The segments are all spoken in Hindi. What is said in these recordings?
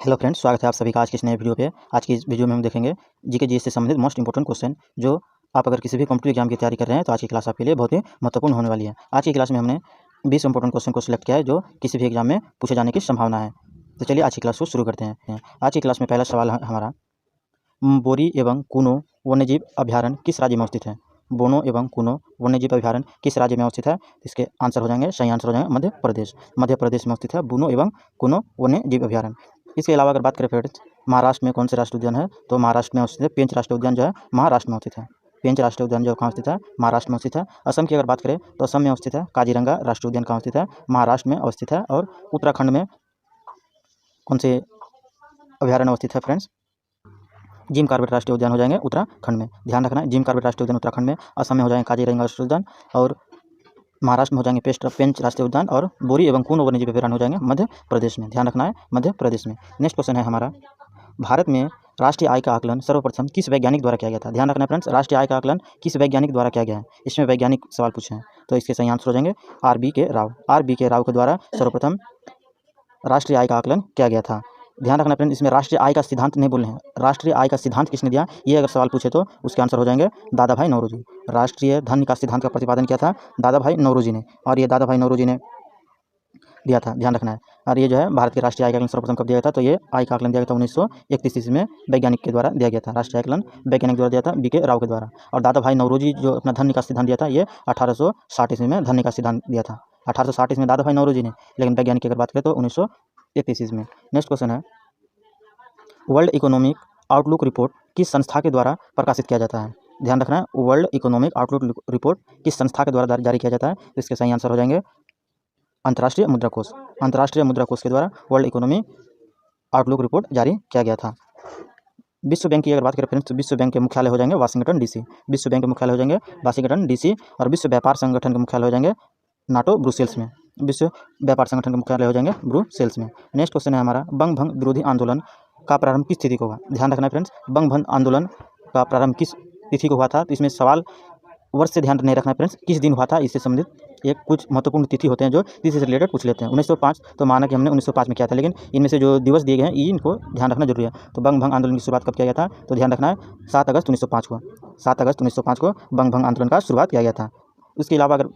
हेलो फ्रेंड्स, स्वागत है आप सभी का आज की इस नए वीडियो पे। आज की इस वीडियो में हम देखेंगे जीके जीएस से संबंधित मोस्ट इंपॉर्टेंट क्वेश्चन, जो आप अगर किसी भी कॉम्पिटिटिव एग्जाम की तैयारी कर रहे हैं तो आज की क्लास आपके लिए बहुत ही महत्वपूर्ण होने वाली है। आज की क्लास में हमने 20 इंपॉर्टेंट क्वेश्चन को सिलेक्ट किया है जो किसी भी एग्जाम में पूछे जाने की संभावना है। तो चलिए आज की क्लास को शुरू करते हैं। आज की क्लास में पहला सवाल हमारा, बोरी एवं कूनो वन्यजीव अभ्यारण्य किस राज्य में स्थित है? बोनो एवं कूनो वन्यजीव अभ्यारण्य किस राज्य में स्थित है? इसके आंसर हो जाएंगे, सही आंसर हो जाएंगे मध्य प्रदेश। मध्य प्रदेश में स्थित है बोनो एवं कूनो वन्यजीव अभ्यारण्य। इसके अलावा अगर बात करें फ्रेंड्स, महाराष्ट्र में कौन से राष्ट्रीय उद्यान है? तो महाराष्ट्र में स्थित है पेंच राष्ट्रीय उद्यान, जो है महाराष्ट्र में स्थित है। पेंच राष्ट्रीय उद्यान जो कहाँ स्थित है? महाराष्ट्र में स्थित है। असम की अगर बात करें तो असम में स्थित है काजीरंगा राष्ट्रीय उद्यान, कहाँ स्थित है? महाराष्ट्र में अवस्थित है। और उत्तराखंड में कौन से अभ्यारण्य अवस्थित है फ्रेंड्स? जिम कॉर्बेट राष्ट्रीय उद्यान हो जाएंगे उत्तराखंड में। ध्यान रखना है, जिम कॉर्बेट राष्ट्रीय उद्यान उत्तराखंड में। असम में हो जाएंगे काजीरंगा राष्ट्रीय उद्यान, और महाराष्ट्र में हो जाएंगे पेंच राष्ट्रीय उद्यान, और बोरी एवं कूनो वन्यजीव अभ्यारण्य हो जाएंगे मध्य प्रदेश में। ध्यान रखना है, मध्य प्रदेश में। नेक्स्ट क्वेश्चन है हमारा, भारत में राष्ट्रीय आय का आकलन सर्वप्रथम किस वैज्ञानिक द्वारा किया गया था? ध्यान रखना है फ्रेंड्स, राष्ट्रीय आय का आकलन किस वैज्ञानिक द्वारा किया गया है? इसमें वैज्ञानिक सवाल पूछे हैं तो इसके सही आंसर हो जाएंगे आर.बी. के राव। आर.बी. के राव के द्वारा सर्वप्रथम राष्ट्रीय आय का आकलन किया गया था। ध्यान रखना फ्रेंड्स, इसमें राष्ट्रीय आय का सिद्धांत नहीं बोले हैं। राष्ट्रीय आय का सिद्धांत किसने दिया, ये अगर सवाल पूछे तो उसके आंसर हो जाएंगे दादा भाई नौरोजी। राष्ट्रीय धन निकास सिद्धांत का प्रतिपादन किया था दादा भाई नौरोजी ने, और ये दादा भाई नौरोजी ने दिया था। ध्यान रखना है। और ये जो है भारत के राष्ट्रीय आय का आकलन सर्वप्रथम कब दिया गया था? तो ये आय का आकलन दिया गया था 1931 ईस्वी में, वैज्ञानिक के द्वारा दिया गया था। राष्ट्रीय आकलन वैज्ञानिक द्वारा दिया था बी.के. राव के द्वारा। और दादा भाई नौरोजी जो अपना धन निकास सिद्धांत दिया था, ये 1860 ईस्वी में धन निकास सिद्धांत दिया था। 1860 ईस्वी में दादा भाई नौरोजी ने, लेकिन वैज्ञानिक की अगर बात करें तो 1931 ईस्वी में। नेक्स्ट क्वेश्चन है, वर्ल्ड इकोनॉमिक आउटलुक रिपोर्ट किस संस्था के द्वारा प्रकाशित किया जाता है? ध्यान रखना है, वर्ल्ड इकोनॉमिक आउटलुक रिपोर्ट किस संस्था के द्वारा जारी किया जाता है? तो इसके सही आंसर हो जाएंगे अंतर्राष्ट्रीय मुद्रा कोष। अंतर्राष्ट्रीय मुद्रा कोष के द्वारा वर्ल्ड इकोनॉमिक आउटलुक रिपोर्ट जारी किया गया था। विश्व बैंक की अगर बात करें फ्रेंड्स, तो विश्व बैंक के मुख्यालय हो जाएंगे वाशिंगटन डीसी। विश्व बैंक के मुख्यालय हो जाएंगे वाशिंगटन डीसी, और विश्व व्यापार संगठन के मुख्यालय हो जाएंगे नाटो ब्रुसेल्स में। विश्व व्यापार संगठन के मुख्यालय हो जाएंगे ब्रुसेल्स में। नेक्स्ट क्वेश्चन है हमारा, बंग भंग विरोधी आंदोलन का प्रारंभ किस तिथि को हुआ? ध्यान रखना फ्रेंड्स, बंग भंग आंदोलन का प्रारंभ किस तिथि को हुआ था? तो इसमें सवाल वर्ष से ध्यान नहीं रखना फ्रेंड्स, किस दिन हुआ था इससे संबंधित एक कुछ महत्वपूर्ण तिथि होते हैं जो तिथि से रिलेटेड पूछ लेते हैं। 1905 तो माना कि हमने 1905 में किया था, लेकिन इनमें से जो दिवस दिए गए हैं इनको ध्यान रखना जरूरी है। तो बंग भंग आंदोलन की शुरुआत कब किया गया था? तो ध्यान रखना है 7 अगस्त 1905 को। 7 अगस्त 1905 को बंग भंग आंदोलन का शुरुआत किया गया था। उसके अलावा अगर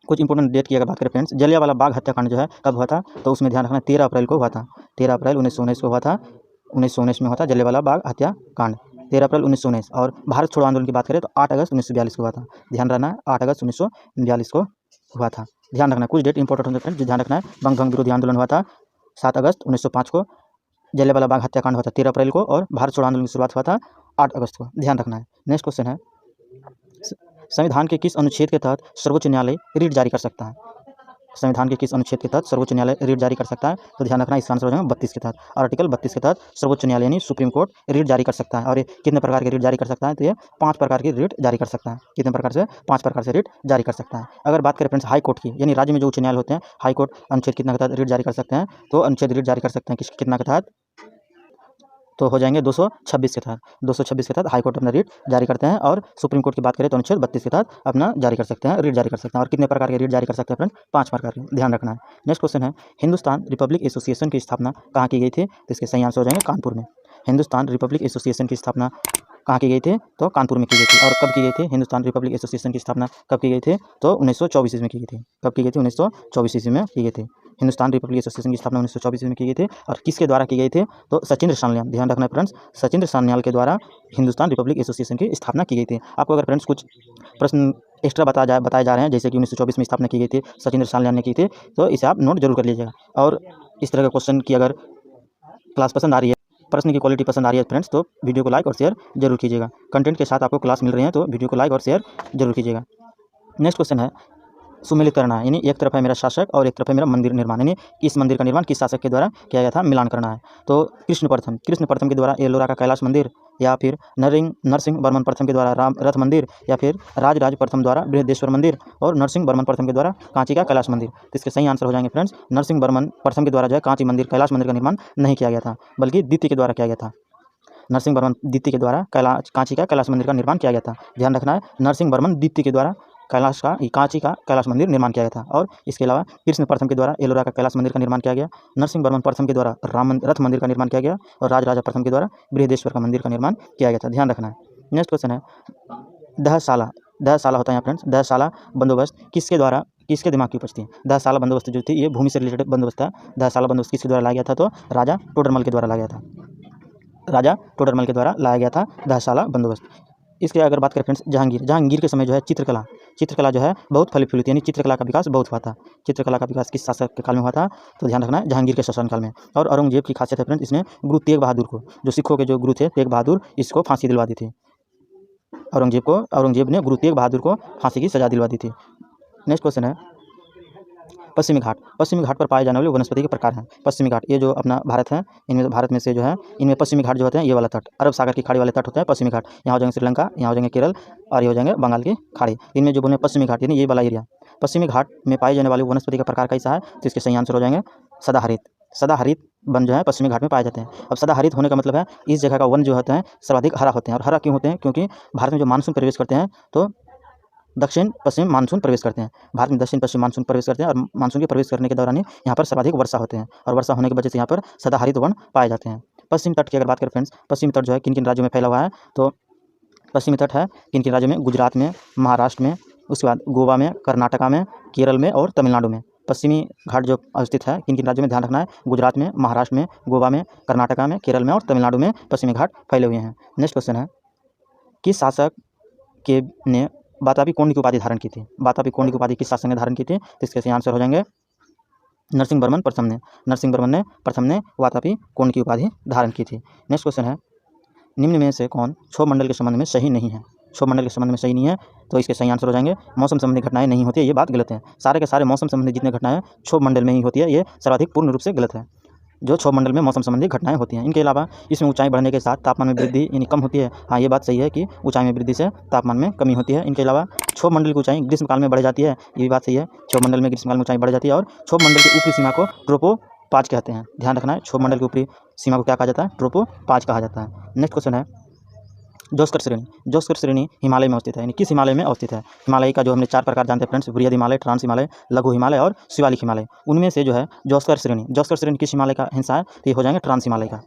कुछ इंपॉर्टेंट डेट की अगर बात करें फ्रेंड्स, जलियांवाला बाग हत्याकांड जो है कब हुआ था? तो उसमें ध्यान रखना 13 अप्रैल को हुआ था। 13 अप्रैल 1919 को हुआ था। 1919 में हुआ था जलियांवाला बाग हत्याकांड, 13 अप्रैल 1919। और भारत छोड़ो आंदोलन की बात करें तो 8 अगस्त 1942 को हुआ था। ध्यान रखना है, 8 अगस्त 1942 को हुआ था। ध्यान रखना, कुछ डेट इंपॉर्टेंट होते हैं फ्रेंड्स, ध्यान रखना है। बंग भंग विरोधी आंदोलन हुआ था 7 अगस्त 1905 को, जलियांवाला बाग हत्याकांड हुआ था 13 अप्रैल को, और भारत छोड़ो आंदोलन की शुरुआत हुआ था 8 अगस्त को। ध्यान रखना है। नेक्स्ट क्वेश्चन है, संविधान के किस अनुच्छेद के तहत सर्वोच्च न्यायालय रिट जारी कर सकता है? संविधान के किस अनुच्छेद के तहत सर्वोच्च न्यायालय रिट जारी कर सकता है? तो ध्यान रखना, इसका आंसर हो जाएगा 32 के तहत। आर्टिकल 32 के तहत सर्वोच्च न्यायालय यानी सुप्रीम कोर्ट रिट जारी कर सकता है। और ये कितने प्रकार के रिट जारी कर सकता है? तो ये 5 प्रकार की रिट जारी कर सकता है। कितने प्रकार से? 5 प्रकार से रिट जारी कर सकता है। अगर बात करें फ्रेंड्स हाई कोर्ट की, यानी राज्य में जो उच्च न्यायालय होते हैं, हाई कोर्ट अनुच्छेद कितना के तहत रिट जारी कर सकते हैं? तो अनुच्छेद रिट जारी कर सकते हैं कितना के तहत? तो हो जाएंगे 226 के तहत। 226 के तहत हाई कोर्ट अपना रिट जारी करते हैं, और सुप्रीम कोर्ट की बात करें तो अनुच्छेद 32 के तहत अपना जारी कर सकते हैं, रिट जारी कर सकते हैं। और कितने प्रकार के रिट जारी कर सकते हैं फ्रेंड? 5 प्रकार के, ध्यान रखना है। नेक्स्ट क्वेश्चन है, हिंदुस्तान रिपब्लिक एसोसिएशन की स्थापना कहाँ की गई थी? तो इसके सही आंसर हो जाएंगे कानपुर में। हिंदुस्तान रिपब्लिक एसोसिएशन की स्थापना कहाँ की गई थी? तो कानपुर में की गई थी। और कब की गई थी हिंदुस्तान रिपब्लिक एसोसिएशन की स्थापना? कब की गई थी? तो 1924 ईस्वी में की गई थी। कब की गई थी? 1924 ईस्वी में की गई थी। हिंदुस्तान रिपब्लिक एसोसिएशन की स्थापना 1924 ईस्वी में की गई थी। और किसके द्वारा की गई थी? तो सचिंद्र सान्याल। ध्यान रखना फ्रेंड्स, सचिंद्र सान्याल के द्वारा हिंदुस्तान रिपब्लिक एसोसिएशन की स्थापना की गई थी। आपको अगर फ्रेंड्स कुछ प्रश्न एक्स्ट्रा बताए जा रहे हैं, जैसे कि 1924 में स्थापना की गई थी, सचिंद्र सान्याल ने की थी, तो इसे आप नोट जरूर कर लीजिएगा। और इस तरह के क्वेश्चन की अगर क्लास पसंद आ रही है, प्रश्न की क्वालिटी पसंद आ रही है फ्रेंड्स, तो वीडियो को लाइक और शेयर जरूर कीजिएगा। कंटेंट के साथ आपको क्लास मिल रही है तो वीडियो को लाइक और शेयर जरूर कीजिएगा। नेक्स्ट क्वेश्चन है, सुमेलित करना है, यानी एक तरफ है मेरा शासक और एक तरफ है मेरा मंदिर निर्माण, यानी इस मंदिर का निर्माण किस शासक के द्वारा किया गया था, मिलान करना है। तो कृष्ण प्रथम के द्वारा एलोरा का कैलाश मंदिर, या फिर नरसिंह वर्मन प्रथम के द्वारा राम रथ मंदिर, या फिर राजराज प्रथम द्वारा बृहदेश्वर मंदिर, और नरसिंह वर्मन प्रथम के द्वारा कांची का कैलाश मंदिर। तो इसके सही आंसर हो जाएंगे फ्रेंड्स, नरसिंह वर्मन प्रथम के द्वारा जो है कांची मंदिर कैलाश मंदिर का निर्माण नहीं किया गया था, बल्कि द्वितीय के द्वारा किया गया था। नरसिंह वर्मन द्वितीय के द्वारा कांची का कैलाश मंदिर का निर्माण किया गया था। ध्यान रखना है, नरसिंह वर्मन द्वितीय के द्वारा कांची का कैलाश मंदिर निर्माण किया गया था। और इसके अलावा कृष्ण प्रथम के द्वारा एलोरा का कैलाश मंदिर का निर्माण किया गया। नरसिंह वर्मन प्रथम के द्वारा रथ मंदिर का निर्माण किया गया और राजराजा प्रथम के द्वारा बृहदेश्वर का मंदिर का निर्माण किया गया था। ध्यान रखना है। नेक्स्ट क्वेश्चन है दहशाला होता है यहाँ फ्रेंड्स। दहशाला बंदोबस्त किसके दिमाग की उपज थी? दहशाला बंदोबस्त जो थी ये भूमि से रिलेटेड बंदोबस्त था। दहशाला बंदोबस्त किसके द्वारा लाया गया था? तो राजा टोडरमल के द्वारा लाया गया था दहशाला बंदोबस्त। इसके अगर बात करें फ्रेंड्स जहांगीर के समय जो है चित्रकला जो है बहुत फली फूली थी, यानी चित्रकला का विकास बहुत हुआ था। चित्रकला का विकास किस शासक के काल में हुआ था? तो ध्यान रखना है जहांगीर के शासनकाल में। और औरंगजेब की खासियत है फ्रेंड्स, इसने गुरु तेग बहादुर को, जो सिखों के जो गुरु थे तेग बहादुर, इसको फांसी दिलवा दी थी। औरंगजेब ने गुरु तेग बहादुर को फांसी की सजा दिलवा दी थी। नेक्स्ट क्वेश्चन है पश्चिमी घाट पर पाए जाने वाले वनस्पति के प्रकार हैं। पश्चिमी घाट ये जो अपना भारत है, इनमें भारत में से जो है इनमें पश्चिमी घाट जो होते हैं ये वाला तट, अरब सागर की खाड़ी वाले तट होते हैं पश्चिमी घाट। यहाँ हो जाएंगे श्रीलंका, यहाँ हो जाएंगे केरल और ये हो जाएंगे बंगाल की खाड़ी। इनमें जो बोले पश्चिमी घाट यानी ये वाला एरिया। पश्चिमी घाट में पाए जाने वाले वनस्पति का प्रकार कैसा है? तो इसके सही आंसर हो जाएंगे सदाहरित वन जो है पश्चिमी घाट में पाए जाते हैं। अब सदाहरित होने का मतलब है इस जगह का वन जो होते हैं सर्वाधिक हरा होते हैं। और हरा क्यों होते हैं? क्योंकि भारत में जो मानसून प्रवेश करते हैं तो दक्षिण पश्चिम मानसून प्रवेश करते हैं। भारत में दक्षिण पश्चिम मानसून प्रवेश करते हैं और मानसून के प्रवेश करने के दौरान ही यहाँ पर सर्वाधिक वर्षा होते हैं और वर्षा होने की वजह से यहाँ पर सदाहरित वन पाए जाते हैं। पश्चिमी तट की अगर बात करें फ्रेंड्स, पश्चिमी तट जो है किन किन राज्यों में फैला हुआ है? तो पश्चिमी तट है किन किन राज्यों में? गुजरात में, महाराष्ट्र में, उसके बाद गोवा में, कर्नाटका में, केरल में और तमिलनाडु में। पश्चिमी घाट जो अवस्थित है किन किन राज्यों में? ध्यान रखना है गुजरात में, महाराष्ट्र में, गोवा में, कर्नाटका में, केरल में और तमिलनाडु में पश्चिमी घाट फैले हुए हैं। नेक्स्ट क्वेश्चन है किस शासक के ने वातापी कोंड की उपाधि धारण की थी? वातापी कोंड की उपाधि किस शासक ने धारण की थी? तो इसके सही आंसर हो जाएंगे नरसिंह वर्मन प्रथम ने वातापी कोंड की उपाधि धारण की थी। नेक्स्ट क्वेश्चन है निम्न में से कौन क्षोभ मंडल के संबंध में सही नहीं है? क्षोभ मंडल के संबंध में सही नहीं है तो इसके सही आंसर हो जाएंगे मौसम संबंधी घटनाएं नहीं होती है, ये बात गलत है। सारे के सारे मौसम संबंधी जितने घटनाएं क्षोभ मंडल में ही होती है, ये सर्वाधिक पूर्ण रूप से गलत है। जो क्षोभ मंडल में मौसम संबंधी घटनाएं होती हैं। इनके अलावा इसमें ऊंचाई बढ़ने के साथ तापमान में वृद्धि यानी कम होती है। हाँ, ये बात सही है कि ऊंचाई में वृद्धि से तापमान में कमी होती है। इनके अलावा क्षोभ मंडल की ऊंचाई ग्रीष्मकाल में बढ़ जाती है, ये भी बात सही है। क्षोभ मंडल में ग्रीष्मकाल में ऊंचाई बढ़ जाती है और क्षोभ मंडल की ऊपरी सीमा को ट्रोपोपाज कहते हैं। ध्यान रखना है क्षोभ मंडल की ऊपरी सीमा को क्या कहा जाता है? ट्रोपोपाज कहा जाता है। नेक्स्ट क्वेश्चन है जोस्कर श्रेणी हिमालय में अवस्थित है, यानी किस हिमालय में अवस्थित है? हिमालय का जो हमने 4 प्रकार जानते हैं फ्रेंड्स, बृहद हिमालय, ट्रांस हिमालय, लघु हिमालय और शिवालिक हिमालय। उनमें से जो है जोस्कर श्रेणी किस हिमालय का हिस्सा है? तो ये हो जाएंगे ट्रांस हिमालय का।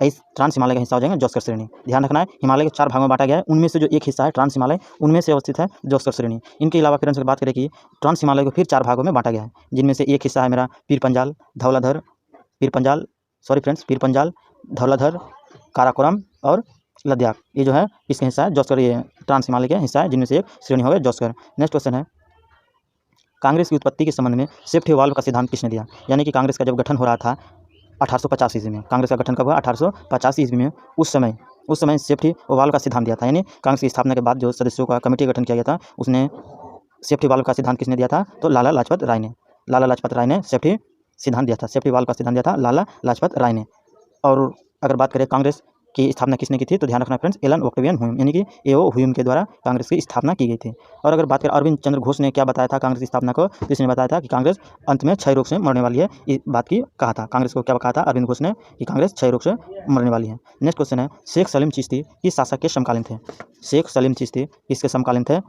ट्रांस हिमालय का हिस्सा हो जाएंगे जोस्कर श्रेणी। ध्यान रखना है हिमालय के 4 भागों में बांटा गया है, उनमें से जो एक हिस्सा है ट्रांस हिमालय, उनमें से अवस्थित है जोस्कर श्रेणी। इनके अलावा फ्रेंड्स बात करें कि ट्रांस हिमालय को फिर 4 भागों में बांटा गया है, जिनमें से एक हिस्सा है मेरा पीर पंजाल, धौलाधर, काराकोरम और लद्दाख। ये जो है इसका हिस्सा है जोस्कर, ये ट्रांस हिमालय का हिस्सा है, जिनमें से एक श्रेणी हो गया जोस्कर। नेक्स्ट क्वेश्चन है कांग्रेस की उत्पत्ति के संबंध में सेफ्टी वाल्व का सिद्धांत किसने दिया? यानी कि कांग्रेस का जब गठन हो रहा था 1850 ईस्वी में, कांग्रेस का गठन कब हुआ? 1850 ईस्वी में। उस समय सेफ्टी वाल्व का सिद्धांत दिया था, यानी कांग्रेस की स्थापना के बाद जो सदस्यों का कमेटी गठन किया गया था उसने सेफ्टी वाल्व का सिद्धांत किसने दिया था? तो लाला लाजपत राय ने सेफ्टी सिद्धांत दिया था, सेफ्टी वाल्व का सिद्धांत दिया था लाला लाजपत राय ने। और अगर बात करें कांग्रेस की स्थापना किसने की थी? तो ध्यान रखना फ्रेंड्स एलन ऑक्टेवियन ह्यूम, यानी कि एओ ह्यूम के द्वारा कांग्रेस की स्थापना की गई थी। और अगर बात करें अरविंद चंद्र घोष ने क्या बताया था कांग्रेस की स्थापना को? तो इसने बताया था कि कांग्रेस अंत में क्षय रोग से मरने वाली है, इस बात की कहा था। कांग्रेस को क्या कहा था अरविंद घोष ने? कि कांग्रेस क्षय रोग से मरने वाली है। नेक्स्ट क्वेश्चन है शेख सलीम चिश्ती किस शासक के समकालीन थे? शेख सलीम चिश्ती किसके समकालीन थे?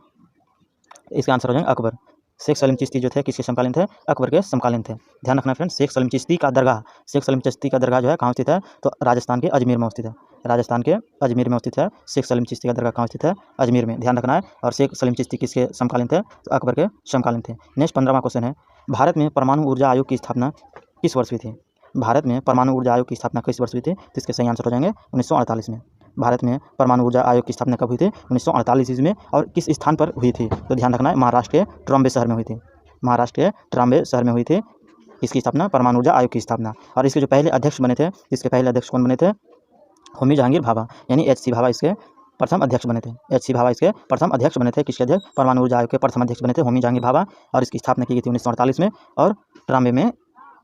इसका आंसर हो जाएगा अकबर। शेख सलीम चिश्ती जो थे किसके समकालीन थे? अकबर के समकालीन थे। ध्यान रखना फ्रेंड्स शेख सलीम चिश्ती का दरगाह जो है कहाँ स्थित है? तो राजस्थान के अजमेर में स्थित है। राजस्थान के अजमेर में स्थित है शेख सलीम चिश्ती का दरगाह, कहाँ स्थित है? अजमेर में। ध्यान रखना है। और शेख सलीम चिश्ती किसके समकालीन थे? तो अकबर के समकालीन थे। नेक्स्ट 15वां क्वेश्चन है भारत में परमाणु ऊर्जा आयोग की स्थापना किस वर्ष हुई थी? भारत में परमाणु ऊर्जा आयोग की स्थापना किस वर्ष हुई थी? तो इसके सही आंसर हो जाएंगे 1948 में। भारत में परमाणु ऊर्जा आयोग की स्थापना कब हुई थी? 1948 ईस्वी में। और किस स्थान पर हुई थी? तो ध्यान रखना है महाराष्ट्र के ट्रॉम्बे शहर में हुई थी। महाराष्ट्र के ट्रॉम्बे शहर में हुई थी इसकी स्थापना, परमाणु ऊर्जा आयोग की स्थापना। और इसके जो पहले अध्यक्ष बने थे, इसके पहले अध्यक्ष कौन बने थे? होमी जहांगीर भाभा, यानी HC भाभा इसके प्रथम अध्यक्ष बने थे। HC भाभा इसके प्रथम अध्यक्ष बने थे। किसके अध्यक्ष? परमाणु ऊर्जा आयोग के प्रथम अध्यक्ष बने थे होमी जहांगीर भाभा। और इसकी स्थापना की गई थी 1948 में और ट्रॉम्बे में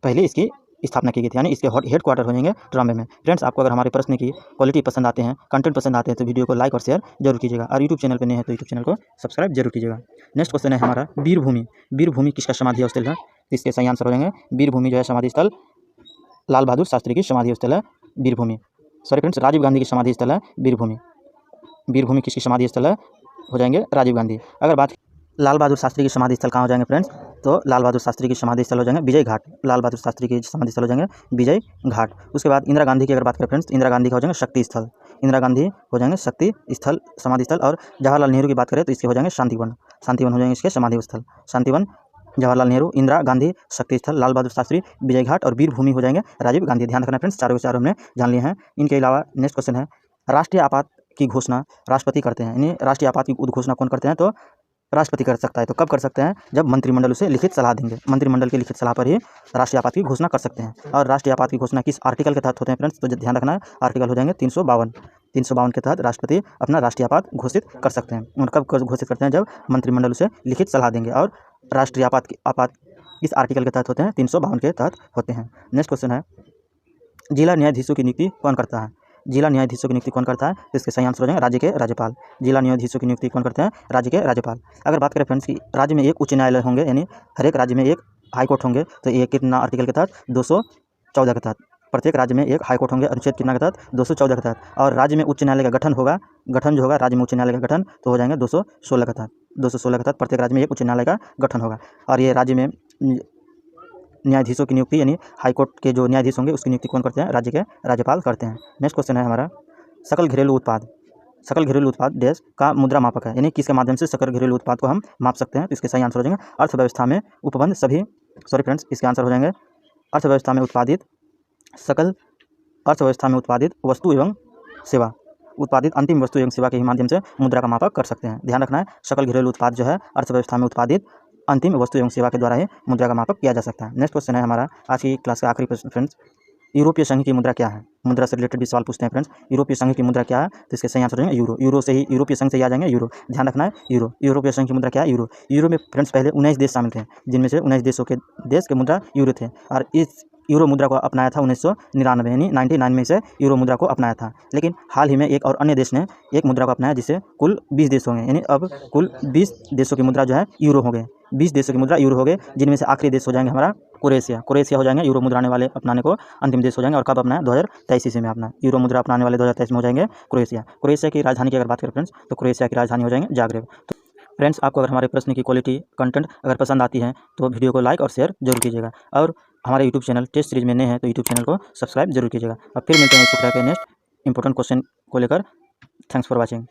पहले इसकी स्थापना की गई थी, यानी इसके हेड क्वार्टर हो जाएंगे ट्रॉम्बे में। फ्रेंड्स आपको अगर हमारे प्रश्न की क्वालिटी पसंद आते हैं, कंटेंट पसंद आते हैं तो वीडियो को लाइक और शेयर जरूर कीजिएगा। और यूट्यूब चैनल पर नए हैं तो यूट्यूब चैनल को सब्सक्राइब जरूर कीजिएगा। नेक्स्ट क्वेश्चन है हमारा वीरभूमि किसका समाधि स्थल है? इसके सही आंसर हो जाएंगे वीरभूमि जो है समाधि स्थल लाल बहादुर शास्त्री की समाधि स्थल है वीरभूमि। सॉरी फ्रेंड्स राजीव गांधी की समाधि स्थल है वीरभूमि। वीरभूमि किसकी समाधि स्थल है? हो जाएंगे राजीव गांधी। अगर बात लाल बहादुर शास्त्री की समाधि स्थल कहाँ हो जाएंगे फ्रेंड्स? तो लाल बहादुर शास्त्री की समाधि स्थल हो जाएंगे विजय घाट। लाल बहादुर शास्त्री की समाधि स्थल हो जाएंगे विजय घाट। उसके बाद इंदिरा गांधी की अगर बात करें फ्रेंड्स, इंदिरा गांधी का हो जाएंगे शक्ति स्थल। इंदिरा गांधी हो जाएंगे शक्ति स्थल समाधि स्थल। और जवाहरलाल नेहरू की बात करें तो इसके हो जाएंगे शांतिवन। शांतिवन हो जाएंगे इसके समाधि स्थल। शांतिवन, जवाहरलाल नेहरू, इंदिरा गांधी शक्ति स्थल, लाल बहादुर शास्त्री विजय घाट और वीर भूमि हो जाएंगे राजीव गांधी। ध्यान रखना फ्रेंड्स, चारों के चारों हमने जान लिए हैं। इनके अलावा नेक्स्ट क्वेश्चन है, राष्ट्रीय आपात की घोषणा राष्ट्रपति करते हैं। यानी राष्ट्रीय आपात की घोषणा कौन करते हैं? तो राष्ट्रपति कर सकता है। तो कब कर सकते हैं? जब मंत्रिमंडल उसे लिखित सलाह देंगे। मंत्रिमंडल की लिखित सलाह पर ही राष्ट्रीय आपात की घोषणा कर सकते हैं। और राष्ट्रीय आपात की घोषणा किस आर्टिकल के तहत होते हैं फ्रेंड्स? तो ध्यान रखना है, आर्टिकल हो जाएंगे 352। 352 के तहत राष्ट्रपति अपना राष्ट्रीय आपात घोषित कर सकते हैं। और कब घोषित करते हैं? जब मंत्रिमंडल उसे लिखित सलाह देंगे। और राष्ट्रीय आपात इस आर्टिकल के तहत होते हैं, 352 के तहत होते हैं। नेक्स्ट क्वेश्चन है, जिला न्यायाधीशों की नियुक्ति कौन करता है? जिला न्यायाधीशों की नियुक्ति कौन करता है? तो इसके सही आंसर हो जाएंगे राज्य के राज्यपाल। जिला न्यायाधीशों की नियुक्ति कौन करते हैं? राज्य के राज्यपाल। अगर बात करें फ्रेंड्स की राज्य में एक उच्च न्यायालय होंगे, यानी हर एक राज्य में एक हाईकोर्ट होंगे, तो ये कितना आर्टिकल के तहत? 214 के तहत। प्रत्येक राज्य में एक हाईकोर्ट होंगे, अनुच्छेद कितना के तहत? 214 के तहत। और राज्य में उच्च न्यायालय का गठन होगा, गठन जो होगा राज्य में उच्च न्यायालय का गठन, तो हो जाएंगे 216 के तहत। 216 के तहत प्रत्येक राज्य में एक उच्च न्यायालय का गठन होगा। और ये राज्य में न्यायाधीशों की नियुक्ति, यानी हाईकोर्ट के जो न्यायाधीश होंगे उसकी नियुक्ति कौन करते हैं? राज्य के राज्यपाल करते हैं। नेक्स्ट क्वेश्चन है हमारा, सकल घरेलू उत्पाद। सकल घरेलू उत्पाद देश का मुद्रा मापक है, यानी किसके माध्यम से सकल घरेलू उत्पाद को हम माप सकते हैं? तो इसके सही आंसर हो जाएंगे अर्थव्यवस्था में उपबंध सभी, सॉरी फ्रेंड्स, इसके आंसर हो जाएंगे अर्थव्यवस्था में उत्पादित सकल, अर्थव्यवस्था में उत्पादित वस्तु एवं सेवा, उत्पादित अंतिम वस्तु एवं सेवा के ही माध्यम से मुद्रा का मापक कर सकते हैं। ध्यान रखना है, सकल घरेलू उत्पाद जो है अर्थव्यवस्था में उत्पादित अंतिम वस्तु एवं सेवा के द्वारा ही मुद्रा का मापक किया जा सकता है। नेक्स्ट क्वेश्चन है हमारा आज की क्लास का आखिरी प्रश्न फ्रेंड्स, यूरोपीय संघ की मुद्रा क्या है? मुद्रा से रिलेटेड भी सवाल पूछते हैं फ्रेंड्स। यूरोपीय संघ की मुद्रा क्या है? तो इसके सही आंसर हो जाएंगे यूरो। यूरो से ही, यूरोपीय संघ से ही आ जाएंगे यूरो। ध्यान रखना है, यूरो। यूरोपीय संघ की मुद्रा क्या है? यूरो। यूरो में फ्रेंड्स पहले 19 देश शामिल थे, जिनमें से 19 देश के मुद्रा यूरो थे। और इस यूरो मुद्रा को अपनाया था 1999, यानी 99 में से यूरो मुद्रा को अपनाया था। लेकिन हाल ही में एक और अन्य देश ने एक मुद्रा को अपनाया, जिससे कुल 20 देश होंगे, यानी अब कुल 20 देशों की मुद्रा जो है यूरो हो गए। 20 देशों की मुद्रा यूरो हो गए, जिनमें से आखिरी देश हो जाएंगे हमारा क्रोएशिया। क्रोएशिया हो जाएंगे यूरो मुद्रा आने वाले अपनाने को अंतिम देश हो जाएंगे। और कब अपना है? 2023 ईस्वी में अपना यूरो मुद्रा अपनाने वाले 2023 में हो जाएंगे क्रोएशिया। क्रोएशिया की राजधानी की अगर बात करें फ्रेंड्स, तो क्रोएशिया की राजधानी हो जाएंगे जाग्रेब। तो फ्रेंड्स, आपको अगर हमारे प्रश्न की क्वालिटी, कंटेंट अगर पसंद आती है तो वीडियो को लाइक और शेयर जरूर कीजिएगा। और हमारे यूट्यूब चैनल टेस्ट सीरीज में नए हैं तो यूट्यूब चैनल को सब्सक्राइब जरूर कीजिएगा। अब फिर मिलते हैं इसी तरह के नेक्स्ट इंपॉर्टेंट क्वेश्चन को लेकर। Thanks for watching.